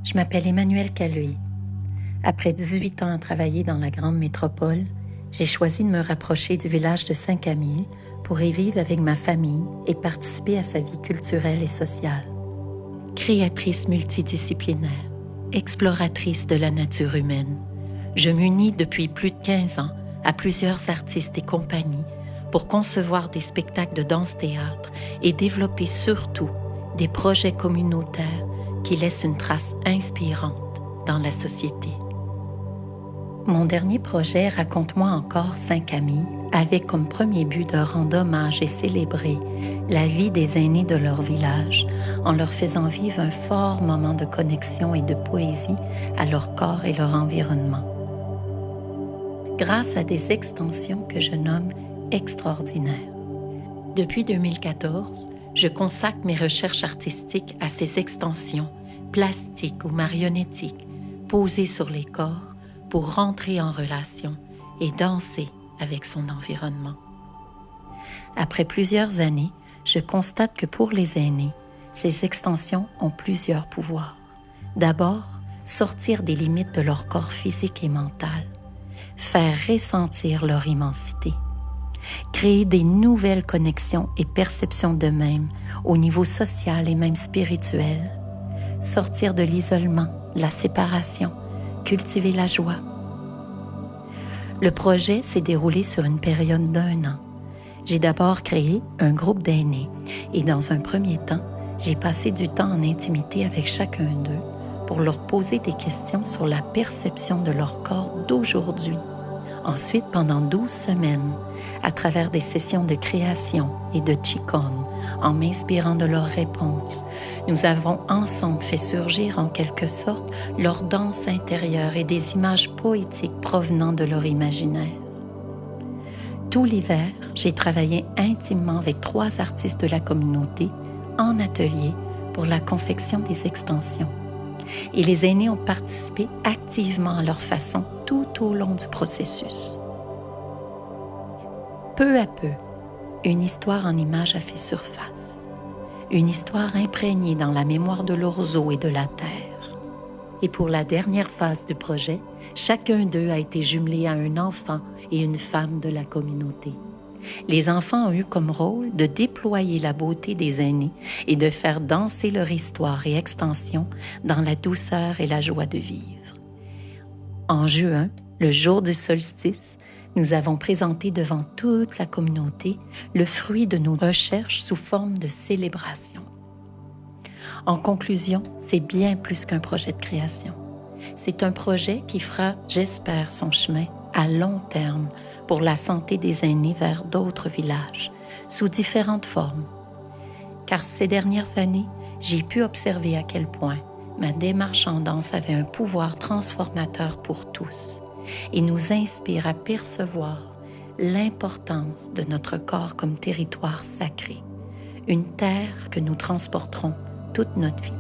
Je m'appelle Emmanuelle Caluy. Après 18 ans à travailler dans la grande métropole, j'ai choisi de me rapprocher du village de Saint-Camille pour y vivre avec ma famille et participer à sa vie culturelle et sociale. Créatrice multidisciplinaire, exploratrice de la nature humaine, je m'unis depuis plus de 15 ans à plusieurs artistes et compagnies pour concevoir des spectacles de danse-théâtre et développer surtout des projets communautaires qui laissent une trace inspirante dans la société. Mon dernier projet, Raconte-moi encore Saint-Camille, avait comme premier but de rendre hommage et célébrer la vie des aînés de leur village en leur faisant vivre un fort moment de connexion et de poésie à leur corps et leur environnement. Grâce à des extensions que je nomme extraordinaires. Depuis 2014, je consacre mes recherches artistiques à ces extensions plastiques ou marionnettiques posées sur les corps pour rentrer en relation et danser avec son environnement. Après plusieurs années, je constate que pour les aînés, ces extensions ont plusieurs pouvoirs. D'abord, sortir des limites de leur corps physique et mental, faire ressentir leur immensité, créer des nouvelles connexions et perceptions d'eux-mêmes au niveau social et même spirituel, sortir de l'isolement, la séparation, cultiver la joie. Le projet s'est déroulé sur une période d'1 an. J'ai d'abord créé un groupe d'aînés et dans un premier temps, j'ai passé du temps en intimité avec chacun d'eux pour leur poser des questions sur la perception de leur corps d'aujourd'hui. Ensuite, pendant 12 semaines, à travers des sessions de création et de qigong, en m'inspirant de leurs réponses, nous avons ensemble fait surgir en quelque sorte leur danse intérieure et des images poétiques provenant de leur imaginaire. Tout l'hiver, j'ai travaillé intimement avec 3 artistes de la communauté en atelier pour la confection des extensions. Et les aînés ont participé activement à leur façon tout au long du processus. Peu à peu, une histoire en images a fait surface. Une histoire imprégnée dans la mémoire de leurs os et de la terre. Et pour la dernière phase du projet, chacun d'eux a été jumelé à un enfant et une femme de la communauté. Les enfants ont eu comme rôle de déployer la beauté des aînés et de faire danser leur histoire et extension dans la douceur et la joie de vivre. En juin, le jour du solstice, nous avons présenté devant toute la communauté le fruit de nos recherches sous forme de célébration. En conclusion, c'est bien plus qu'un projet de création. C'est un projet qui fera, j'espère, son chemin à long terme pour la santé des aînés vers d'autres villages, sous différentes formes. Car ces dernières années, j'ai pu observer à quel point ma démarche en danse avait un pouvoir transformateur pour tous et nous inspire à percevoir l'importance de notre corps comme territoire sacré, une terre que nous transporterons toute notre vie.